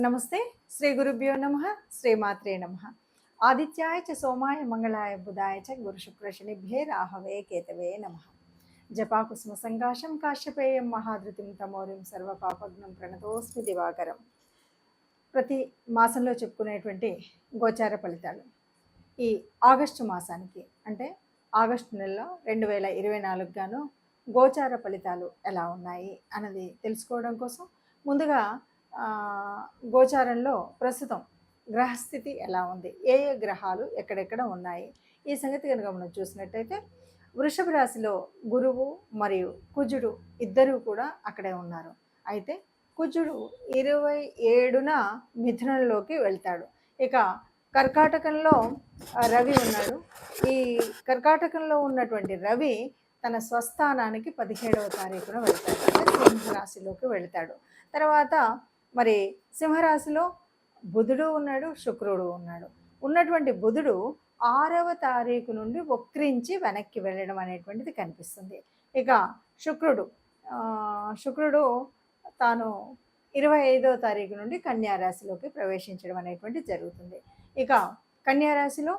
నమస్తే. శ్రీ గురుభ్యో నమః. శ్రీమాత్రే నమః. ఆదిత్యాయ చ సోమాయ మంగళాయ బుధాయ చ గురు శుక్ర శనిభ్యే రాహవే కేతవే నమః. జపాకుసుమ సంకాశం కాశ్యపేయం మహాధృతిం తమోరిం సర్వపాపగ్నం ప్రణతోస్మి దివాకరం. ప్రతి మాసంలో చెప్పుకునేటువంటి గోచార ఫలితాలు ఈ ఆగస్టు మాసానికి అంటే ఆగస్టు నెలలో 2024 గాను గోచార ఫలితాలు ఎలా ఉన్నాయి అన్నది తెలుసుకోవడం కోసం ముందుగా గోచారంలో ప్రస్తుతం గ్రహస్థితి ఎలా ఉంది, ఏ ఏ గ్రహాలు ఎక్కడెక్కడ ఉన్నాయి, ఈ సంగతి కనుక మనం చూసినట్టయితే వృషభ రాశిలో గురువు మరియు కుజుడు ఇద్దరూ కూడా అక్కడే ఉన్నారు. అయితే కుజుడు 27న మిథునంలోకి వెళ్తాడు. ఇక కర్కాటకంలో రవి ఉన్నాడు. ఈ కర్కాటకంలో ఉన్నటువంటి రవి తన స్వస్థానానికి 17వ తారీఖున వెళ్తాడు, అంటే సింహరాశిలోకి వెళ్తాడు. తర్వాత మరి సింహరాశిలో బుధుడు ఉన్నాడు, శుక్రుడు ఉన్నాడు. ఉన్నటువంటి బుధుడు 6వ తారీఖు నుండి వక్రించి వెనక్కి వెళ్ళడం అనేటువంటిది కనిపిస్తుంది. ఇక శుక్రుడు తాను 25వ తారీఖు నుండి కన్యారాశిలోకి ప్రవేశించడం అనేటువంటిది జరుగుతుంది. ఇక కన్యారాశిలో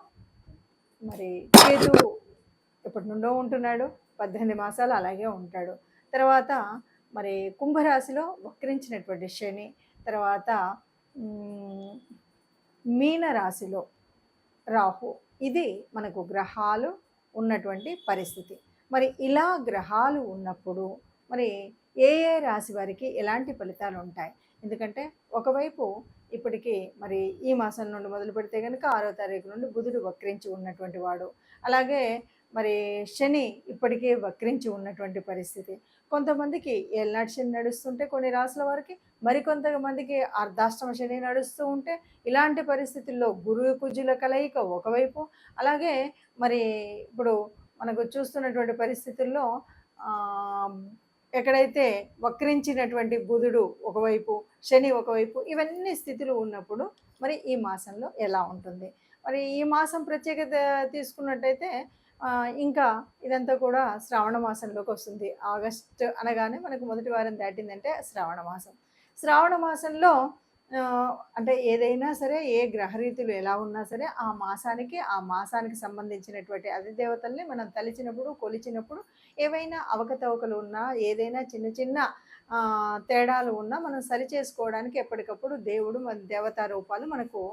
మరి కేతువు ఎప్పటి నుండో ఉంటున్నాడు, 18 మాసాలు అలాగే ఉంటాడు. తర్వాత మరి కుంభరాశిలో వక్రించినటువంటి శని, తర్వాత మీనరాశిలో రాహు. ఇది మనకు గ్రహాలు ఉన్నటువంటి పరిస్థితి. మరి ఇలా గ్రహాలు ఉన్నప్పుడు మరి ఏ ఏ రాశి వారికి ఎలాంటి ఫలితాలు ఉంటాయి? ఎందుకంటే ఒకవైపు ఇప్పటికీ మరి ఈ మాసం నుండి మొదలు పెడితే కనుక 6వ తారీఖు నుండి బుధుడు వక్రించి ఉన్నటువంటి వాడు, అలాగే మరి శని ఇప్పటికే వక్రించి ఉన్నటువంటి పరిస్థితి. కొంతమందికి ఏళ్ళనాటి శని నడుస్తుంటే కొన్ని రాశుల వారికి, మరికొంతమందికి అర్ధాష్టమ శని నడుస్తూ ఉంటే, ఇలాంటి పరిస్థితుల్లో గురు కుజుల కలయిక ఒకవైపు, అలాగే మరి ఇప్పుడు మనకు చూస్తున్నటువంటి పరిస్థితుల్లో ఎక్కడైతే వక్రించినటువంటి బుధుడు ఒకవైపు, శని ఒకవైపు, ఇవన్నీ స్థితులు ఉన్నప్పుడు మరి ఈ మాసంలో ఎలా ఉంటుంది? మరి ఈ మాసం ప్రత్యేకత తీసుకున్నట్టయితే ఇంకా ఇదంతా కూడా శ్రావణ మాసంలోకి వస్తుంది. ఆగస్టు అనగానే మనకు మొదటి వారం దాటిందంటే శ్రావణ మాసం. శ్రావణ మాసంలో అంటే ఏదైనా సరే, ఏ గ్రహరీతులు ఎలా ఉన్నా సరే, ఆ మాసానికి సంబంధించినటువంటి అధిదేవతల్ని మనం తలిచినప్పుడు, కొలిచినప్పుడు ఏవైనా అవకతవకలు ఉన్నా, ఏదైనా చిన్న చిన్న తేడాలు ఉన్నా మనం సరి చేసుకోవడానికి ఎప్పటికప్పుడు దేవుడు మన దేవతా రూపాలు మనకు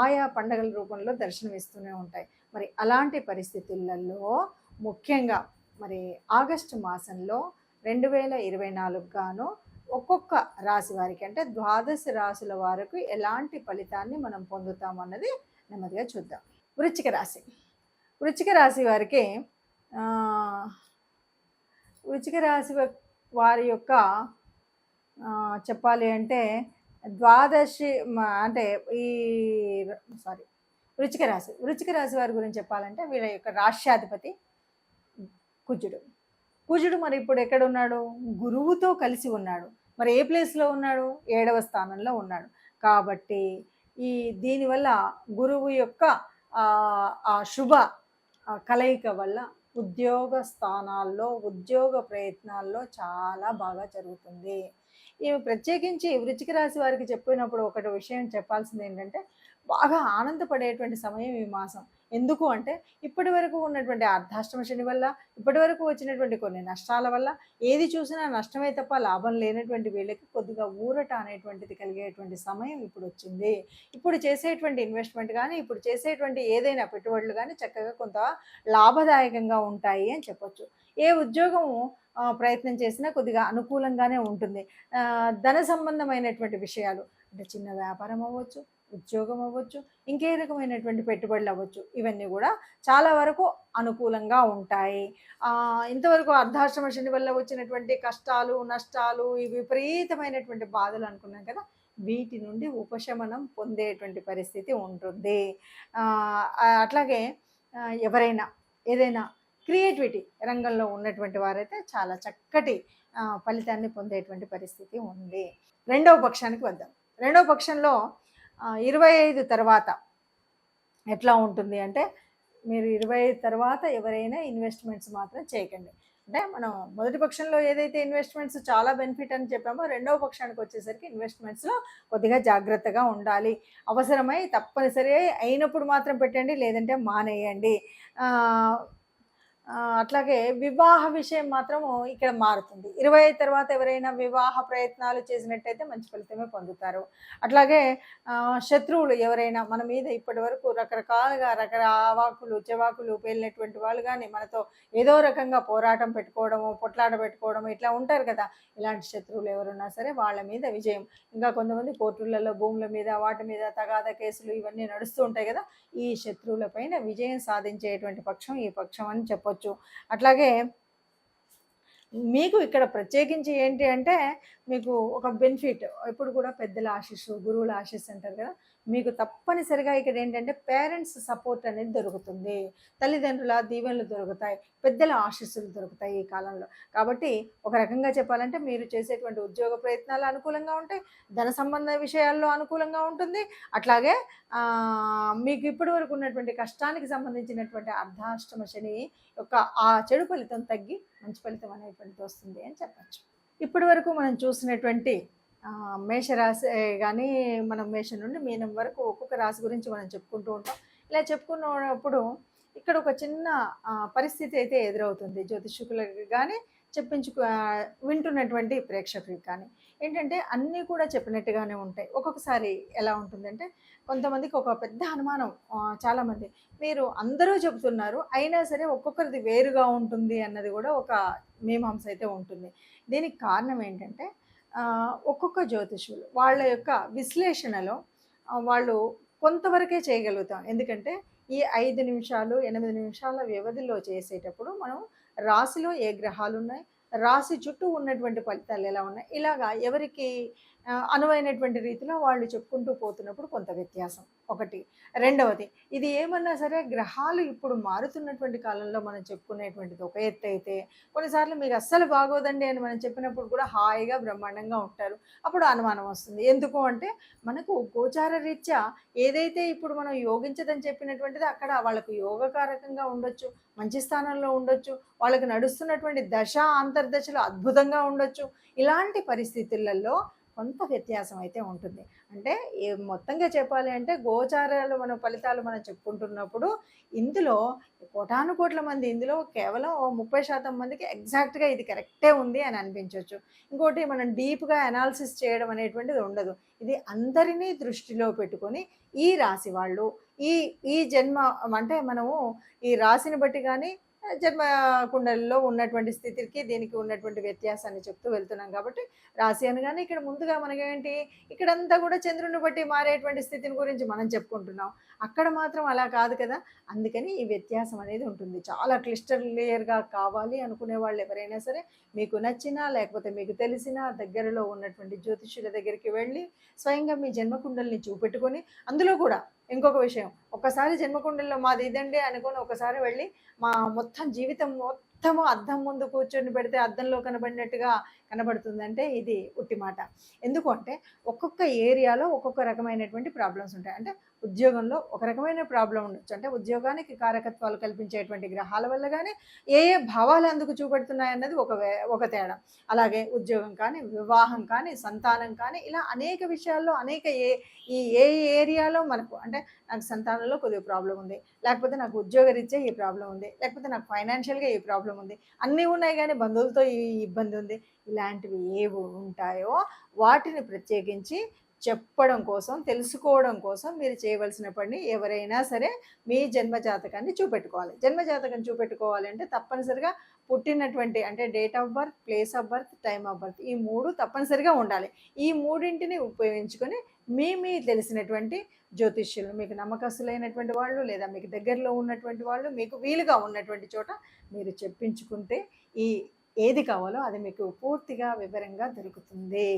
ఆయా పండగల రూపంలో దర్శనమిస్తూనే ఉంటాయి. మరి అలాంటి పరిస్థితులలో ముఖ్యంగా మరి ఆగస్టు మాసంలో 2024 గాను ఒక్కొక్క రాశి వారికి అంటే 12 రాశుల వారికి ఎలాంటి ఫలితాన్ని మనం పొందుతామన్నది నెమ్మదిగా చూద్దాం. వృశ్చిక రాశి వారికి వృశ్చిక రాశి వారి యొక్క చెప్పాలి అంటే వృశ్చిక రాశి వారి గురించి చెప్పాలంటే వీళ్ళ యొక్క రాష్ట్రాధిపతి కుజుడు మరి ఇప్పుడు ఎక్కడున్నాడు? గురువుతో కలిసి ఉన్నాడు. మరి ఏ ప్లేస్లో ఉన్నాడు? 7వ స్థానంలో ఉన్నాడు. కాబట్టి దీనివల్ల గురువు యొక్క ఆ శుభ కలయిక వల్ల ఉద్యోగ స్థానాల్లో, ఉద్యోగ ప్రయత్నాల్లో చాలా బాగా జరుగుతుంది. ఇవి ప్రత్యేకించి వృశ్చిక రాశి వారికి చెప్పినప్పుడు ఒకటి విషయం చెప్పాల్సింది ఏంటంటే, బాగా ఆనందపడేటువంటి సమయం ఈ మాసం. ఎందుకు అంటే ఇప్పటి వరకు ఉన్నటువంటి అర్ధాష్టమ శని వల్ల, ఇప్పటి వరకు వచ్చినటువంటి కొన్ని నష్టాల వల్ల, ఏది చూసినా నష్టమే తప్ప లాభం లేనటువంటి వీళ్ళకి కొద్దిగా ఊరట అనేటువంటిది కలిగేటువంటి సమయం ఇప్పుడు వచ్చింది. ఇప్పుడు చేసేటువంటి ఇన్వెస్ట్మెంట్ కానీ, ఇప్పుడు చేసేటువంటి ఏదైనా పెట్టుబడులు కానీ చక్కగా కొంత లాభదాయకంగా ఉంటాయి అని చెప్పొచ్చు. ఏ ఉద్యోగము ప్రయత్నం చేసినా కొద్దిగా అనుకూలంగానే ఉంటుంది. ధన సంబంధమైనటువంటి విషయాలు అంటే చిన్న వ్యాపారం అవ్వచ్చు, ఉద్యోగం అవ్వచ్చు, ఇంకే రకమైనటువంటి పెట్టుబడులు అవ్వచ్చు, ఇవన్నీ కూడా చాలా వరకు అనుకూలంగా ఉంటాయి. ఇంతవరకు అర్ధాష్టమ శని వల్ల వచ్చినటువంటి కష్టాలు, నష్టాలు, ఈ విపరీతమైనటువంటి బాధలు అనుకున్నాం కదా, వీటి నుండి ఉపశమనం పొందేటువంటి పరిస్థితి ఉంటుంది. అట్లాగే ఎవరైనా ఏదైనా క్రియేటివిటీ రంగంలో ఉన్నటువంటి వారైతే చాలా చక్కటి ఫలితాన్ని పొందేటువంటి పరిస్థితి ఉంది. రెండవ పక్షానికి వద్దాం. రెండవ పక్షంలో 25 తర్వాత ఎట్లా ఉంటుంది అంటే, మీరు 25 తర్వాత ఎవరైనా ఇన్వెస్ట్మెంట్స్ మాత్రం చేయకండి. అంటే మనం మొదటి పక్షంలో ఏదైతే ఇన్వెస్ట్మెంట్స్ చాలా బెనిఫిట్ అని చెప్పామో, రెండవ పక్షానికి వచ్చేసరికి ఇన్వెస్ట్మెంట్స్లో కొద్దిగా జాగ్రత్తగా ఉండాలి. అవసరమై తప్పనిసరి అయినప్పుడు మాత్రం పెట్టండి, లేదంటే మానేయండి. అట్లాగే వివాహ విషయం మాత్రము ఇక్కడ మారుతుంది. 25 తర్వాత ఎవరైనా వివాహ ప్రయత్నాలు చేసినట్టయితే మంచి ఫలితమే పొందుతారు. అట్లాగే శత్రువులు ఎవరైనా మన మీద ఇప్పటి వరకు రకరకాలుగా అవాకులు చెవాకులు పేలినటువంటి వాళ్ళు కానీ మనతో ఏదో రకంగా పోరాటం పెట్టుకోవడము, పొట్లాట పెట్టుకోవడము ఇట్లా ఉంటారు కదా. ఇలాంటి శత్రువులు ఎవరున్నా సరే వాళ్ళ మీద విజయం. ఇంకా కొంతమంది కోర్టులలో భూముల మీద వాటి మీద తగాదా కేసులు ఇవన్నీ నడుస్తూ ఉంటాయి కదా. ఈ శత్రువులపైన విజయం సాధించేటువంటి పక్షం ఈ పక్షం అని చెప్పొచ్చు. అట్లాగే మీకు ఇక్కడ ప్రత్యేకించి ఏంటి అంటే, మీకు ఒక బెనిఫిట్ ఎప్పుడు కూడా పెద్దల ఆశీస్సు, గురువుల ఆశీస్సు అంటారు కదా. మీకు తప్పనిసరిగా ఇక్కడ ఏంటంటే పేరెంట్స్ సపోర్ట్ అనేది దొరుకుతుంది, తల్లిదండ్రుల దీవెనలు దొరుకుతాయి, పెద్దల ఆశీస్సులు దొరుకుతాయి ఈ కాలంలో. కాబట్టి ఒక రకంగా చెప్పాలంటే మీరు చేసేటువంటి ఉద్యోగ ప్రయత్నాలు అనుకూలంగా ఉంటాయి, ధన సంబంధ విషయాల్లో అనుకూలంగా ఉంటుంది. అట్లాగే మీకు ఇప్పటి వరకు ఉన్నటువంటి కష్టానికి సంబంధించినటువంటి అర్ధాష్టమ శని యొక్క ఆ చెడు ఫలితం తగ్గి మంచి ఫలితం అనేటువంటిది వస్తుంది అని చెప్పచ్చు. ఇప్పటి వరకు మనం చూసినటువంటి మేషరాశి కానీ మనం మేషం నుండి మీనం వరకు ఒక్కొక్క రాశి గురించి మనం చెప్పుకుంటూ ఉంటాం. ఇలా చెప్పుకున్నప్పుడు ఇక్కడ ఒక చిన్న పరిస్థితి అయితే ఎదురవుతుంది జ్యోతిష్కులకు కానీ వింటున్నటువంటి ప్రేక్షకులకు కానీ. ఏంటంటే అన్నీ కూడా చెప్పినట్టుగానే ఉంటాయి. ఒక్కొక్కసారి ఎలా ఉంటుందంటే కొంతమందికి ఒక పెద్ద అనుమానం, చాలామంది మీరు అందరూ చెబుతున్నారు అయినా సరే ఒక్కొక్కరిది వేరుగా ఉంటుంది అన్నది కూడా ఒక మీమాంస అయితే ఉంటుంది. దీనికి కారణం ఏంటంటే ఒక్కొక్క జ్యోతిష్యులు వాళ్ళ యొక్క విశ్లేషణలో వాళ్ళు కొంతవరకే చేయగలుగుతాం. ఎందుకంటే ఈ 5 నిమిషాలు 8 నిమిషాల వ్యవధిలో చేసేటప్పుడు మనం రాశిలో ఏ గ్రహాలు ఉన్నాయి, రాశి చుట్టూ ఉన్నటువంటి ఫలితాలు ఎలా ఉన్నాయి, ఇలాగా ఎవరికి అనువైనటువంటి రీతిలో వాళ్ళు చెప్పుకుంటూ పోతున్నప్పుడు కొంత వ్యత్యాసం ఒకటి. రెండవది, ఇది ఏమన్నా సరే గ్రహాలు ఇప్పుడు మారుతున్నటువంటి కాలంలో మనం చెప్పుకునేటువంటిది ఒక ఎత్తు అయితే, కొన్నిసార్లు మీకు అస్సలు బాగోదండి అని మనం చెప్పినప్పుడు కూడా హాయిగా బ్రహ్మాండంగా ఉంటారు. అప్పుడు అనుమానం వస్తుంది. ఎందుకు అంటే మనకు గోచార రీత్యా ఏదైతే ఇప్పుడు మనం యోగించదని చెప్పినటువంటిది అక్కడ వాళ్ళకు యోగకారకంగా ఉండొచ్చు, మంచి స్థానంలో ఉండొచ్చు, వాళ్ళకి నడుస్తున్నటువంటి దశ అంతర్దశలు అద్భుతంగా ఉండొచ్చు. ఇలాంటి పరిస్థితులలో కొంత వ్యత్యాసం అయితే ఉంటుంది. అంటే మొత్తంగా చెప్పాలి అంటే గోచారాలు మన ఫలితాలు మనం చెప్పుకుంటున్నప్పుడు ఇందులో కోటాను కోట్ల మంది ఇందులో కేవలం 30% మందికి ఎగ్జాక్ట్గా ఇది కరెక్టే ఉంది అని అనిపించవచ్చు. ఇంకోటి మనం డీప్గా అనాలిసిస్ చేయడం అనేటువంటిది ఉండదు. ఇది అందరినీ దృష్టిలో పెట్టుకొని ఈ రాశి వాళ్ళు ఈ జన్మ అంటే మనము ఈ రాశిని బట్టి కానీ జన్మ కుండలిలో ఉన్నటువంటి స్థితికి దీనికి ఉన్నటువంటి వ్యత్యాసాన్ని చెప్తూ వెళ్తున్నాం. కాబట్టి రాశి అనగానే ఇక్కడ ముందుగా మనకేంటి ఇక్కడంతా కూడా చంద్రుని బట్టి మారేటువంటి స్థితిని గురించి మనం చెప్పుకుంటున్నాం. అక్కడ మాత్రం అలా కాదు కదా. అందుకని ఈ వ్యత్యాసం అనేది ఉంటుంది. చాలా క్లియర్గా కావాలి అనుకునే వాళ్ళు ఎవరైనా సరే మీకు నచ్చినా లేకపోతే మీకు తెలిసినా దగ్గరలో ఉన్నటువంటి జ్యోతిష్యుల దగ్గరికి వెళ్ళి స్వయంగా మీ జన్మకుండల్ని చూపెట్టుకొని, అందులో కూడా ఇంకొక విషయం, ఒక్కసారి జన్మకుండల్లో మాది ఇదండి అనుకొని ఒకసారి వెళ్ళి మా మొత్తం జీవితం మొత్తము అద్దం ముందు కూర్చొని పెడితే అద్దంలో కనబడినట్టుగా కనబడుతుందంటే ఇది ఉట్టి మాట. ఎందుకు అంటే ఒక్కొక్క ఏరియాలో ఒక్కొక్క రకమైనటువంటి ప్రాబ్లమ్స్ ఉంటాయి. అంటే ఉద్యోగంలో ఒక రకమైన ప్రాబ్లం ఉండొచ్చు. అంటే ఉద్యోగానికి కారకత్వాలు కల్పించేటువంటి గ్రహాల వల్ల కానీ ఏ భావాలు అందుకు చూపెడుతున్నాయి అన్నది ఒక తేడా. అలాగే ఉద్యోగం కానీ, వివాహం కానీ, సంతానం కానీ, ఇలా అనేక విషయాల్లో అనేక ఏ ఏరియాలో మనకు అంటే నాకు సంతానంలో కొద్దిగా ప్రాబ్లం ఉంది, లేకపోతే నాకు ఉద్యోగరీత్యా ఈ ప్రాబ్లం ఉంది, లేకపోతే నాకు ఫైనాన్షియల్గా ఈ ప్రాబ్లం ఉంది, అన్నీ ఉన్నాయి కానీ బంధువులతో ఈ ఇబ్బంది ఉంది, ఇలాంటివి ఏవి ఉంటాయో వాటిని ప్రత్యేకించి చెప్పడం కోసం, తెలుసుకోవడం కోసం మీరు చేయవలసిన పని ఎవరైనా సరే మీ జన్మజాతకాన్ని చూపెట్టుకోవాలి. జన్మజాతకం చూపెట్టుకోవాలి అంటే తప్పనిసరిగా పుట్టినటువంటి అంటే date of birth, place of birth, time of birth ఈ 3 తప్పనిసరిగా ఉండాలి. ఈ మూడింటిని ఉపయోగించుకొని మీ తెలిసినటువంటి జ్యోతిష్యులు, మీకు నమ్మకస్తులైనటువంటి వాళ్ళు లేదా మీకు దగ్గరలో ఉన్నటువంటి వాళ్ళు, మీకు వీలుగా ఉన్నటువంటి చోట మీరు చెప్పించుకుంటే ఏది కావాలో అది మీకు పూర్తిగా వివరంగా దొరుకుతుంది.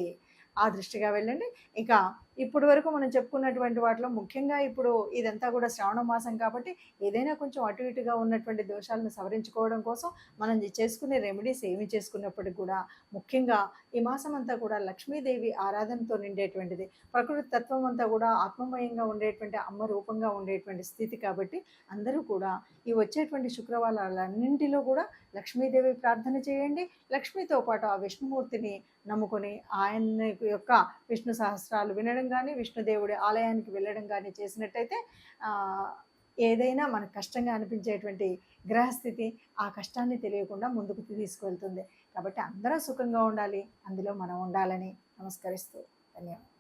ఆ దృష్టిగా వెళ్ళండి. ఇంకా ఇప్పటి వరకు మనం చెప్పుకున్నటువంటి వాటిలో ముఖ్యంగా ఇప్పుడు ఇదంతా కూడా శ్రావణ మాసం కాబట్టి ఏదైనా కొంచెం అటు ఇటుగా ఉన్నటువంటి దోషాలను సవరించుకోవడం కోసం మనం చేసుకునే రెమెడీస్ ఏమి చేసుకున్నప్పటికీ కూడా ముఖ్యంగా ఈ మాసం అంతా కూడా లక్ష్మీదేవి ఆరాధనతో నిండేటువంటిది. ప్రకృతి తత్వం అంతా కూడా ఆత్మమయంగా ఉండేటువంటి అమ్మ రూపంగా ఉండేటువంటి స్థితి కాబట్టి అందరూ కూడా ఈ వచ్చేటువంటి శుక్రవారాలన్నింటిలో కూడా లక్ష్మీదేవి ప్రార్థన చేయండి. లక్ష్మితో పాటు ఆ విష్ణుమూర్తిని నమ్ముకొని ఆయన యొక్క విష్ణు సహస్రాలు వినడం కానీ, విష్ణుదేవుడి ఆలయానికి వెళ్ళడం కానీ చేసినట్టయితే ఏదైనా మనకు కష్టంగా అనిపించేటువంటి గ్రహస్థితి ఆ కష్టాన్ని తెలియకుండా ముందుకు తీసుకువెళ్తుంది. కాబట్టి అందరం సుఖంగా ఉండాలి, అందులో మనం ఉండాలని నమస్కరిస్తూ ధన్యవాదాలు.